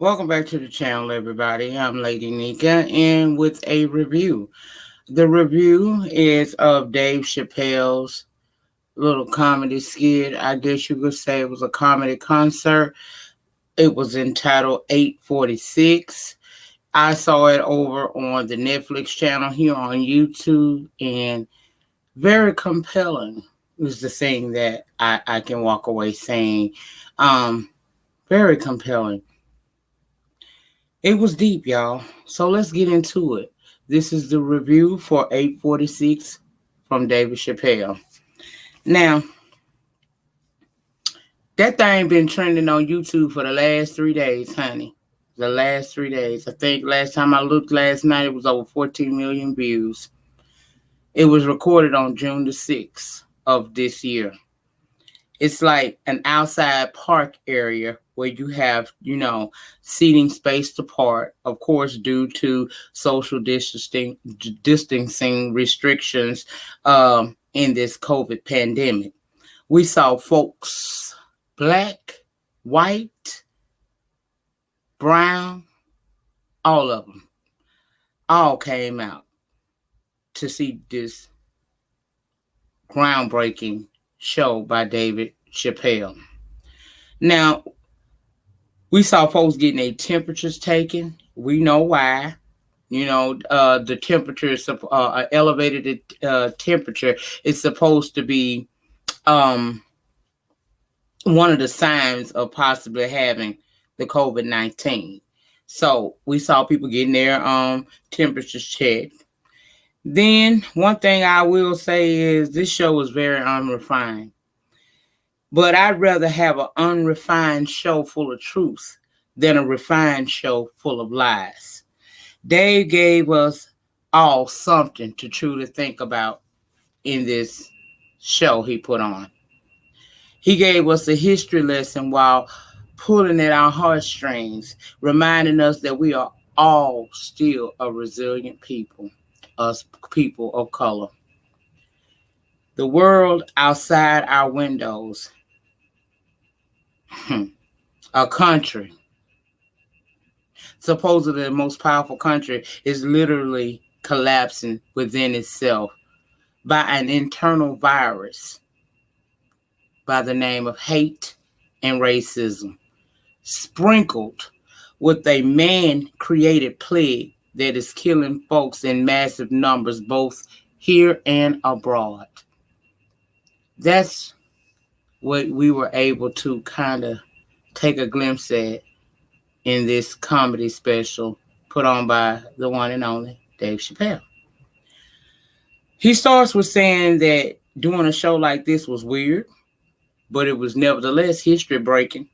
Welcome back to the channel, everybody. I'm Lady Nika, and with a review. The review is of Dave Chappelle's little comedy skit. I guess you could say it was a comedy concert. It was entitled 846. I saw it over on the Netflix channel here on YouTube, and very compelling is the thing that I can walk away saying. Very compelling. It was deep, y'all. So let's get into it. This is the review for 846 from David Chappelle. Now, that thing been trending on YouTube for the last 3 days, honey. The last 3 days. I think last time I looked last night, it was over 14 million views. It was recorded on June the 6th of this year. It's like an outside park area where you have, seating spaced apart, of course, due to social distancing restrictions in this COVID pandemic. We saw folks, black, white, brown, all of them, all came out to see this groundbreaking show by David Chappelle. Now, we saw folks getting their temperatures taken. We know why. The temperature is elevated temperature is supposed to be one of the signs of possibly having the COVID-19. So we saw people getting their temperatures checked. Then one thing I will say is this show was very unrefined. But I'd rather have an unrefined show full of truth than a refined show full of lies. Dave gave us all something to truly think about in this show he put on. He gave us a history lesson while pulling at our heartstrings, reminding us that we are all still a resilient people, us people of color. The world outside our windows, a country, supposedly the most powerful country, is literally collapsing within itself by an internal virus by the name of hate and racism, sprinkled with a man-created plague that is killing folks in massive numbers, both here and abroad. That's what we were able to kind of take a glimpse at in this comedy special put on by the one and only Dave Chappelle. He starts with saying that doing a show like this was weird, but it was nevertheless history breaking.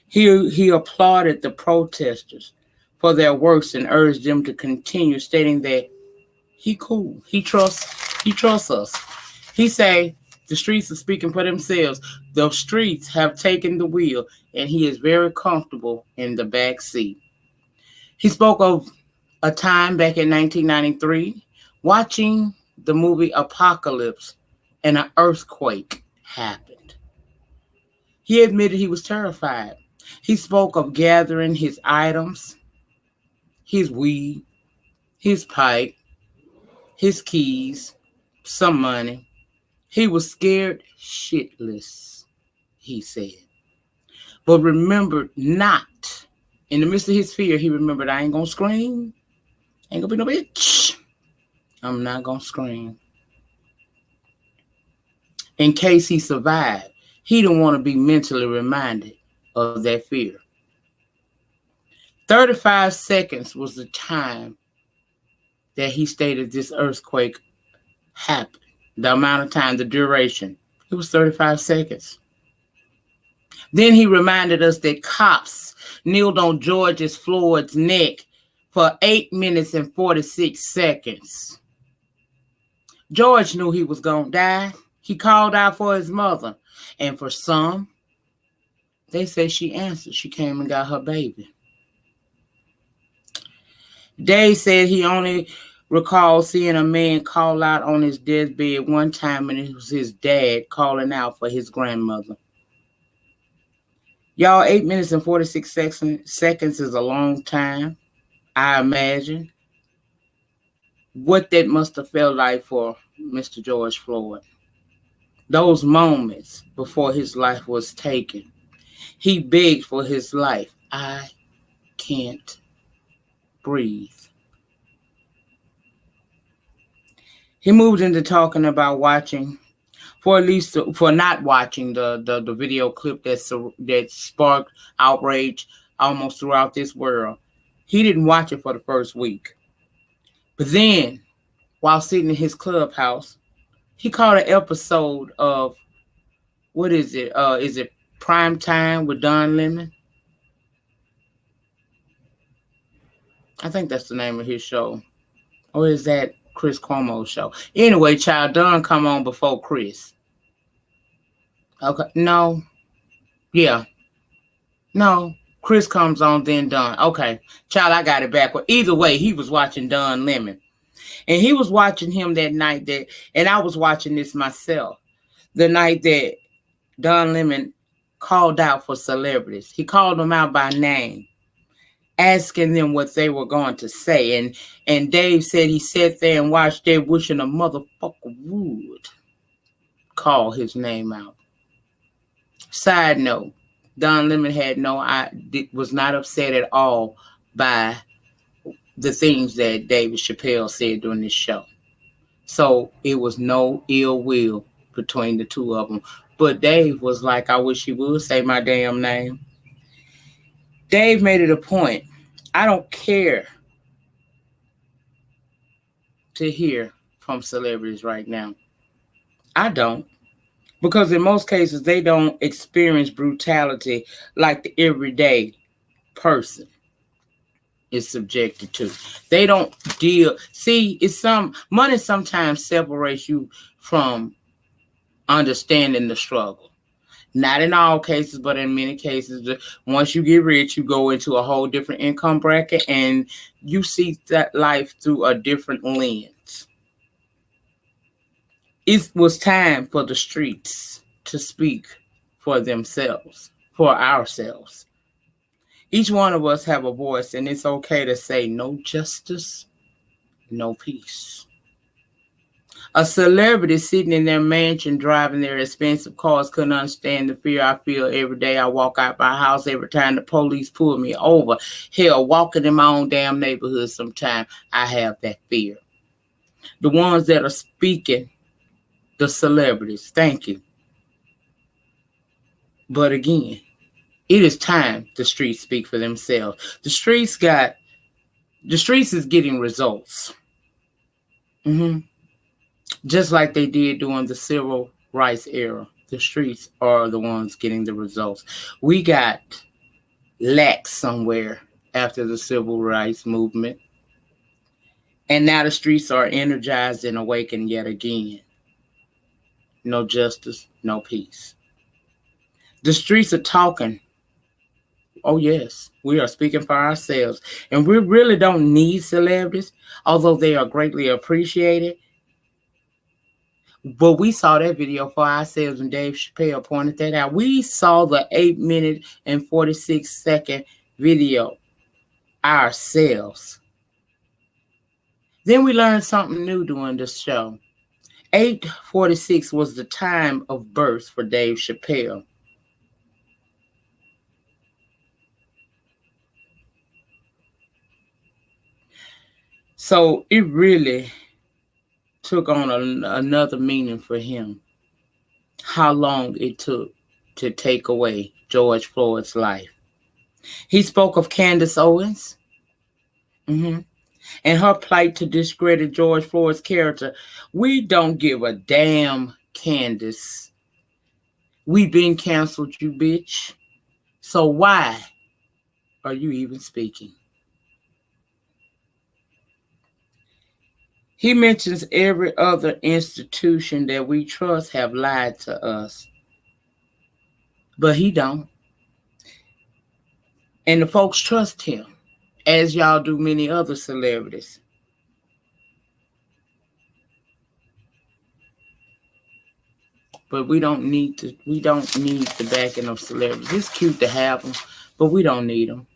He applauded the protesters for their works and urged them to continue, stating that he cool. He trusts us. He say the streets are speaking for themselves. The streets have taken the wheel, and he is very comfortable in the back seat. He spoke of a time back in 1993, watching the movie Apocalypse, and an earthquake happened. He admitted he was terrified. He spoke of gathering his items, his weed, his pipe, his keys, some money. He was scared shitless, he said. But remembered not, in the midst of his fear, he remembered, I ain't gonna scream. Ain't gonna be no bitch. I'm not gonna scream. In case he survived, he didn't want to be mentally reminded of that fear. 35 seconds was the time that he stated this earthquake happened. The amount of time, the duration, it was 35 seconds. Then he reminded us that cops kneeled on George Floyd's neck for 8 minutes and 46 seconds. George knew he was going to die. He called out for his mother. And for some, they say she answered. She came and got her baby. Dave said he only recalled seeing a man call out on his deathbed one time, and it was his dad calling out for his grandmother. Y'all, 8 minutes and 46 seconds is a long time, I imagine. What that must have felt like for Mr. George Floyd. Those moments before his life was taken. He begged for his life. I can't breathe. He moved into talking about watching, for not watching the video clip that sparked outrage almost throughout this world. He didn't watch it for the first week. But then, while sitting in his clubhouse, he caught an episode of, what is it? Is it Prime Time with Don Lemon? I think that's the name of his show. Or is that Chris Cuomo's show? Anyway, child, Don come on before Chris. Okay, no. Yeah. No. Chris comes on, then Don. Okay. Child, I got it backward. Either way, he was watching Don Lemon. And he was watching him that night and I was watching this myself. The night that Don Lemon called out for celebrities. He called them out by name, asking them what they were going to say. And Dave said he sat there and watched Dave wishing a motherfucker would call his name out. Side note, Don Lemon was not upset at all by the things that David Chappelle said during this show. So it was no ill will between the two of them. But Dave was like, I wish he would say my damn name. Dave made it a point. I don't care to hear from celebrities right now. I don't. Because in most cases, they don't experience brutality like the everyday person is subjected to. They don't deal. See, money sometimes separates you from understanding the struggle. Not in all cases, but in many cases, once you get rich, you go into a whole different income bracket and you see that life through a different lens. It was time for the streets to speak for themselves, for ourselves. Each one of us have a voice, and it's okay to say no justice, no peace. A celebrity sitting in their mansion driving their expensive cars couldn't understand the fear I feel every day I walk out my house, every time the police pull me over. Hell, walking in my own damn neighborhood sometimes, I have that fear. The ones that are speaking, the celebrities, thank you. But again, it is time the streets speak for themselves. The streets is getting results. Just like they did during the civil rights era. The streets are the ones getting the results. We got lax somewhere after the civil rights movement. And now the streets are energized and awakened yet again. No justice, no peace. The streets are talking. Oh, yes, we are speaking for ourselves. And we really don't need celebrities, although they are greatly appreciated. But we saw that video for ourselves and Dave Chappelle pointed that out. We saw the 8 minute and 46 second video ourselves. Then we learned something new during the show. 8:46 was the time of birth for Dave Chappelle. So it really took on another meaning for him. How long it took to take away George Floyd's life. He spoke of Candace Owens and her plight to discredit George Floyd's character. We don't give a damn, Candace. We been canceled, you bitch. So why are you even speaking? He mentions every other institution that we trust have lied to us. But he don't. And the folks trust him, as y'all do many other celebrities. But we don't need the backing of celebrities. It's cute to have them, but we don't need them.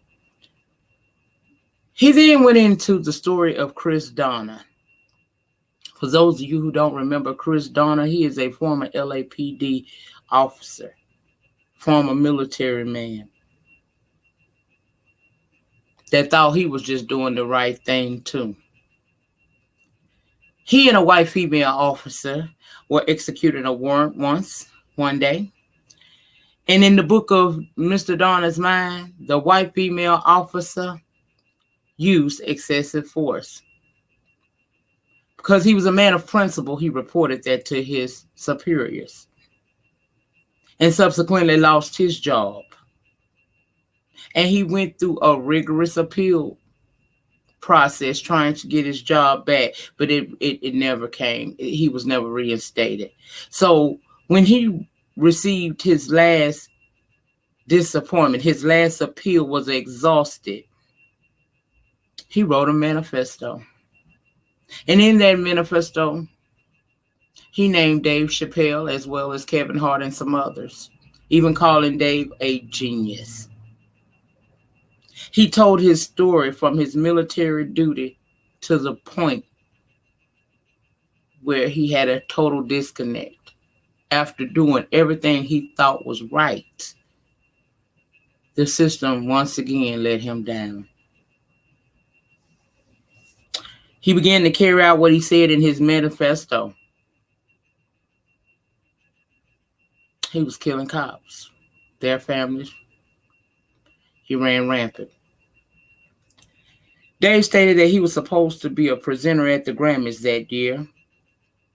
He then went into the story of Chris Donner. For those of you who don't remember Chris Donner, he is a former LAPD officer, former military man that thought he was just doing the right thing too. He and a white female officer were executing a warrant one day. And in the book of Mr. Donner's mind, the white female officer used excessive force. Because he was a man of principle, he reported that to his superiors. And subsequently lost his job. And he went through a rigorous appeal process trying to get his job back, but it never came. He was never reinstated. So when he received his last disappointment, his last appeal was exhausted, he wrote a manifesto. And in that manifesto, he named Dave Chappelle as well as Kevin Hart and some others, even calling Dave a genius. He told his story from his military duty to the point where he had a total disconnect. After doing everything he thought was right, the system once again let him down. He began to carry out what he said in his manifesto. He was killing cops, their families. He ran rampant. Dave stated that he was supposed to be a presenter at the Grammys that year,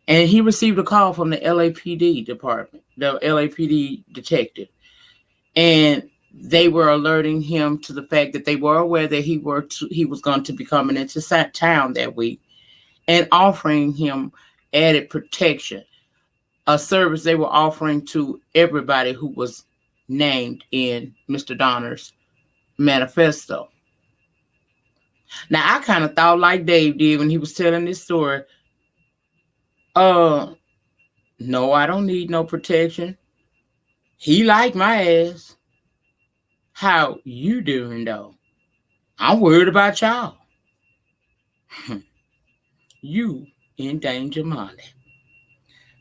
and he received a call from the LAPD department, the LAPD detective, and they were alerting him to the fact that they were aware that he was going to be coming into town that week and offering him added protection, a service they were offering to everybody who was named in Mr. Donner's manifesto. Now, I kind of thought like Dave did when he was telling this story. No, I don't need no protection. He liked my ass. How you doing, though? I'm worried about y'all. You in danger, Molly.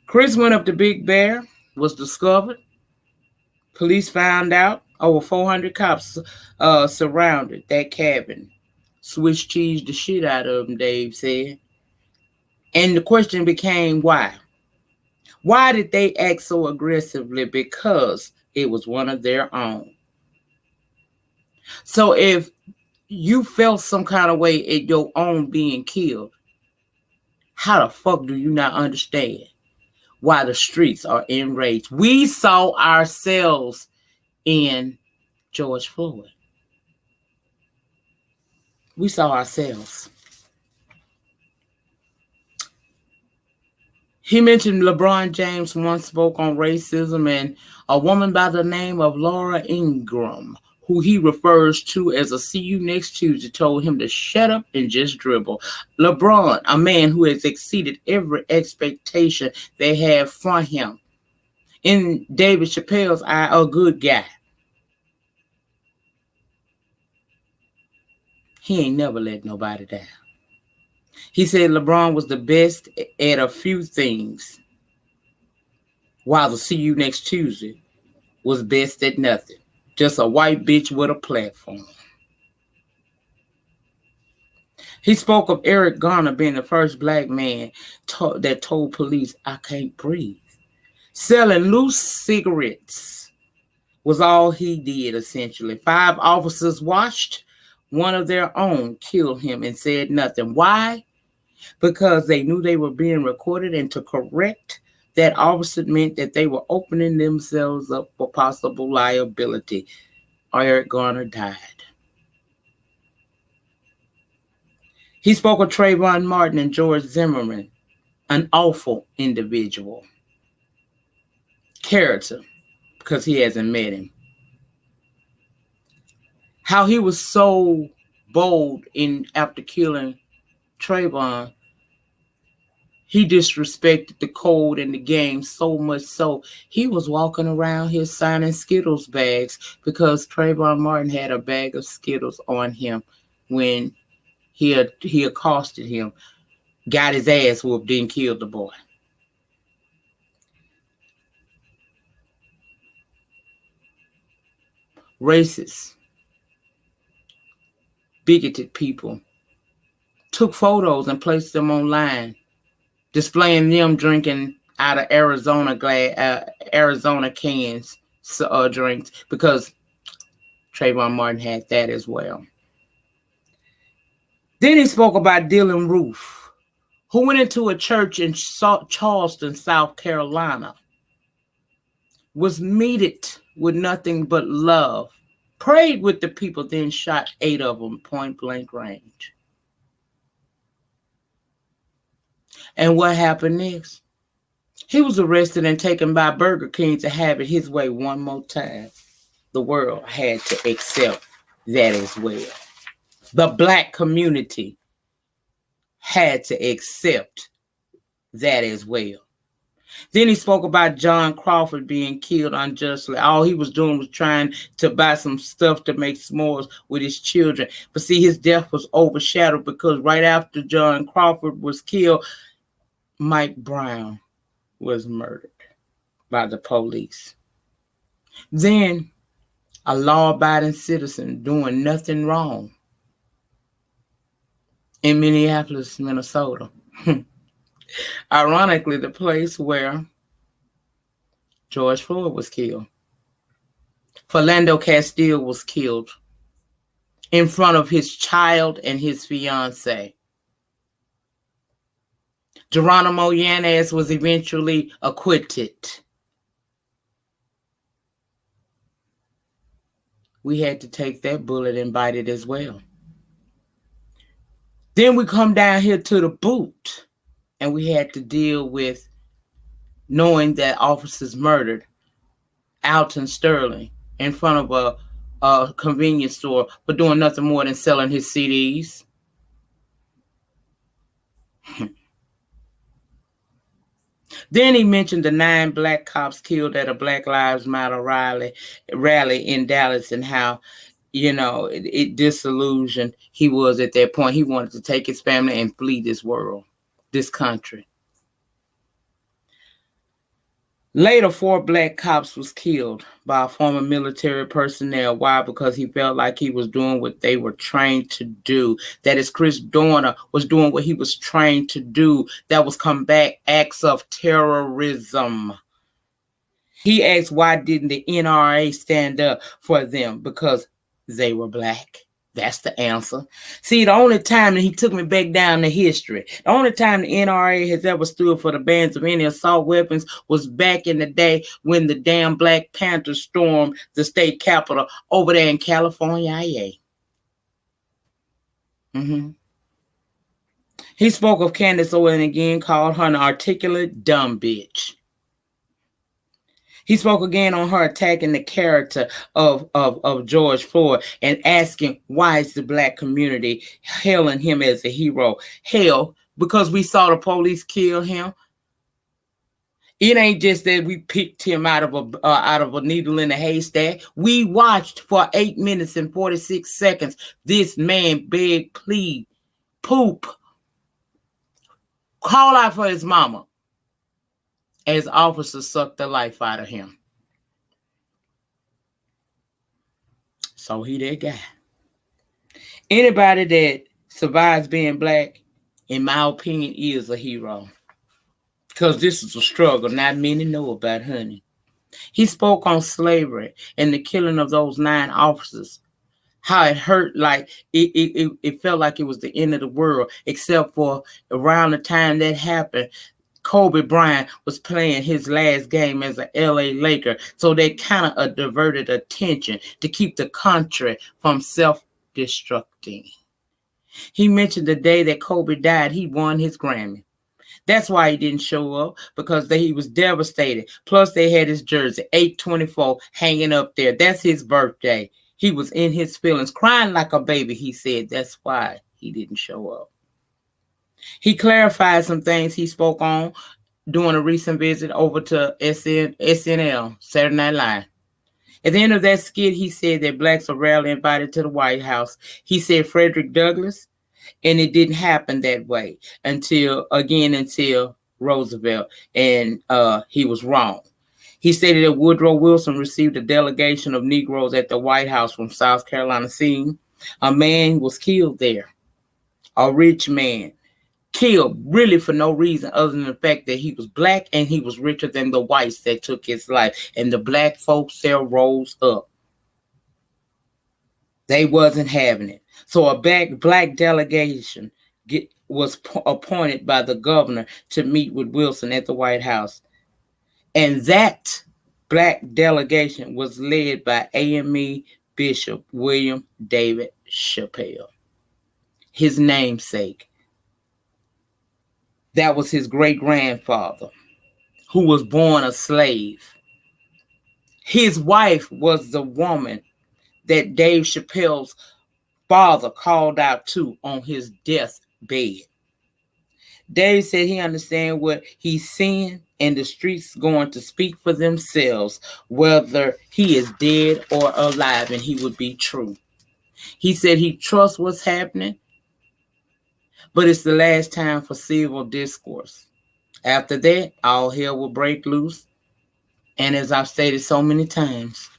Chris went up to Big Bear, was discovered. Police found out over 400 cops surrounded that cabin. Swiss cheese the shit out of them, Dave said. And the question became why? Why did they act so aggressively? Because it was one of their own. So if you felt some kind of way at your own being killed, how the fuck do you not understand why the streets are enraged? We saw ourselves in George Floyd. We saw ourselves. He mentioned LeBron James once spoke on racism, and a woman by the name of Laura Ingraham, who he refers to as a see you next Tuesday, told him to shut up and just dribble. LeBron, a man who has exceeded every expectation they have for him. In David Chappelle's eye, a good guy. He ain't never let nobody down. He said LeBron was the best at a few things, while the see you next Tuesday was best at nothing. Just a white bitch with a platform. He spoke of Eric Garner being the first black man that told police, I can't breathe. Selling loose cigarettes was all he did, essentially. 5 officers watched. One of their own killed him and said nothing. Why? Because they knew they were being recorded, and to correct that officer meant that they were opening themselves up for possible liability. Eric Garner died. He spoke of Trayvon Martin and George Zimmerman, an awful individual. Character, because he hasn't met him. How he was so bold after killing Trayvon. He disrespected the code and the game so much so he was walking around here signing Skittles bags because Trayvon Martin had a bag of Skittles on him when he accosted him, got his ass whooped, then killed the boy. Racist, bigoted people took photos and placed them online, displaying them drinking out of Arizona cans drinks, because Trayvon Martin had that as well. Then he spoke about Dylan Roof, who went into a church in Charleston, South Carolina, was meted with nothing but love, prayed with the people, then shot 8 of them point blank range. And what happened next? He was arrested and taken by Burger King to have it his way one more time. The world had to accept that as well. The Black community had to accept that as well. Then he spoke about John Crawford being killed unjustly. All he was doing was trying to buy some stuff to make s'mores with his children. But see, his death was overshadowed because right after John Crawford was killed, Mike Brown was murdered by the police. Then a law-abiding citizen doing nothing wrong in Minneapolis, Minnesota. Ironically, the place where George Floyd was killed. Philando Castile was killed in front of his child and his fiance. Geronimo Yanez was eventually acquitted. We had to take that bullet and bite it as well. Then we come down here to the boot, and we had to deal with knowing that officers murdered Alton Sterling in front of a convenience store for doing nothing more than selling his CDs. Then he mentioned the 9 black cops killed at a Black Lives Matter rally in Dallas, and how, it disillusioned he was at that point. He wanted to take his family and flee this world, this country. Later, 4 black cops was killed by former military personnel. Why? Because he felt like he was doing what they were trained to do. That is, Chris Dorner was doing what he was trained to do. That was combat acts of terrorism. He asked, why didn't the NRA stand up for them? Because they were black. That's the answer. See, the only time that he took me back down to history, the only time the NRA has ever stood for the bans of any assault weapons was back in the day when the damn Black Panthers stormed the state capitol over there in California, He spoke of Candace Owens again, called her an articulate dumb bitch. He spoke again on her attacking the character of George Floyd and asking, why is the black community hailing him as a hero? Hell, because we saw the police kill him. It ain't just that we picked him out of a needle in a haystack. We watched for 8 minutes and 46 seconds this man beg, plead, poop, call out for his mama, as officers sucked the life out of him. So he that guy. Anybody that survives being black, in my opinion, is a hero. Because this is a struggle not many know about, honey. He spoke on slavery and the killing of those 9 officers. How it hurt, like it felt like it was the end of the world, except for around the time that happened, Kobe Bryant was playing his last game as an LA Laker. So they kind of diverted attention to keep the country from self-destructing. He mentioned the day that Kobe died, he won his Grammy. That's why he didn't show up, because he was devastated. Plus, they had his jersey, 824, hanging up there. That's his birthday. He was in his feelings, crying like a baby. He said that's why he didn't show up. He clarified some things he spoke on during a recent visit over to SNL, Saturday Night Live. At the end of that skit, he said that blacks are rarely invited to the White House. He said Frederick Douglass, and it didn't happen that way until Roosevelt, and he was wrong. He stated that Woodrow Wilson received a delegation of Negroes at the White House from South Carolina, seeing a man was killed there, a rich man, killed really for no reason other than the fact that he was black and he was richer than the whites that took his life. And the black folks there rose up. They wasn't having it. So a black delegation was appointed by the governor to meet with Wilson at the White House. And that black delegation was led by AME Bishop William David Chappelle, his namesake. That was his great-grandfather, who was born a slave. His wife was the woman that Dave Chappelle's father called out to on his deathbed. Dave said he understands what he's seeing, and the streets going to speak for themselves, whether he is dead or alive, and he would be true. He said he trusts what's happening, but it's the last time for civil discourse. After that, all hell will break loose. And as I've stated so many times,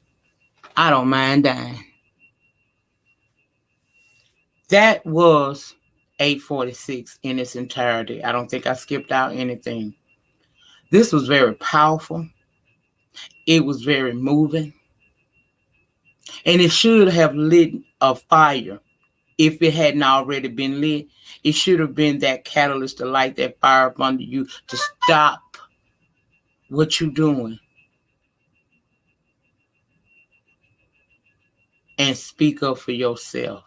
I don't mind dying. That was 846 in its entirety. I don't think I skipped out anything. This was very powerful. It was very moving. And it should have lit a fire. If it hadn't already been lit, it should have been that catalyst to light that fire up under you to stop what you're doing and speak up for yourself.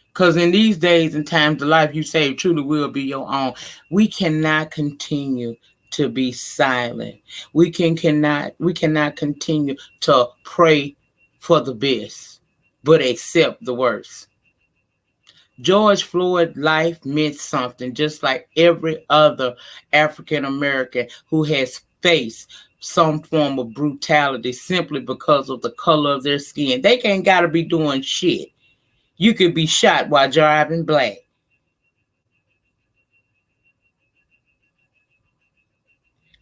Because in these days and times, the life you save truly will be your own. We cannot continue to be silent. We cannot continue to pray for the best, but accept the worst. George Floyd's life meant something, just like every other African American who has faced some form of brutality simply because of the color of their skin. They ain't got to be doing shit. You could be shot while driving black.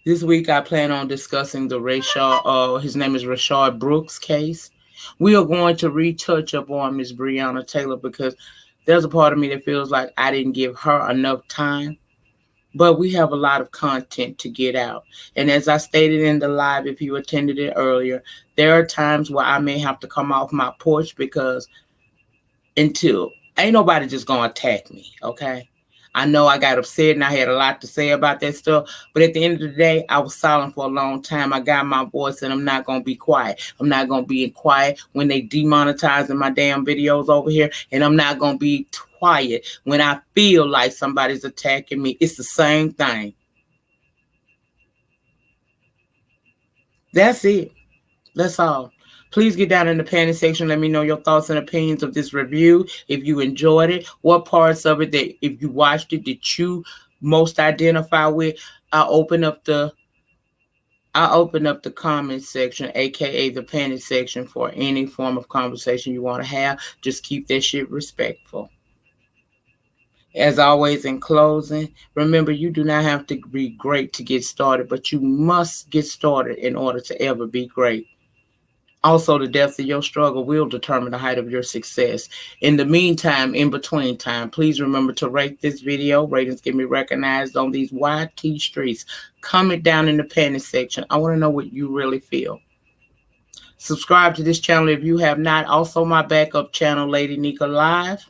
This week I plan on discussing the his name is Rayshard Brooks case. We are going to retouch up on Miss Breonna Taylor because there's a part of me that feels like I didn't give her enough time. But we have a lot of content to get out. And as I stated in the live, if you attended it earlier, there are times where I may have to come off my porch because ain't nobody just going to attack me, okay? I know I got upset and I had a lot to say about that stuff, but at the end of the day, I was silent for a long time. I got my voice and I'm not going to be quiet. I'm not going to be quiet when they demonetizing my damn videos over here, and I'm not going to be quiet when I feel like somebody's attacking me. It's the same thing. That's it. That's all. Please get down in the comment section. Let me know your thoughts and opinions of this review. If you enjoyed it, what parts of it that if you watched it that you most identify with. I'll open up the comment section, aka the panic section, for any form of conversation you want to have. Just keep that shit respectful. As always, in closing, remember you do not have to be great to get started, but you must get started in order to ever be great. Also, the depth of your struggle will determine the height of your success. In the meantime, in between time, please remember to rate this video. Ratings get me recognized on these YT streets. Comment down in the comment section. I want to know what you really feel. Subscribe to this channel if you have not. Also, my backup channel, LadyNyca Live.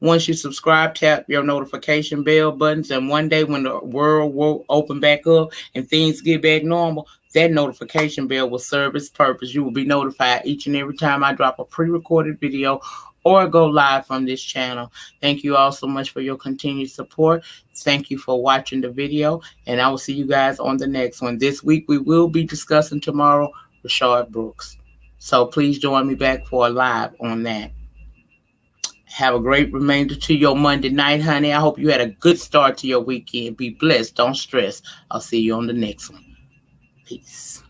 Once you subscribe, tap your notification bell buttons, and one day when the world will open back up and things get back normal, that notification bell will serve its purpose. You will be notified each and every time I drop a pre-recorded video or go live from this channel. Thank you all so much for your continued support. Thank you for watching the video, and I will see you guys on the next one. This week, we will be discussing tomorrow Rayshard Brooks. So please join me back for a live on that. Have a great remainder to your Monday night, honey. I hope you had a good start to your weekend. Be blessed. Don't stress. I'll see you on the next one. Peace.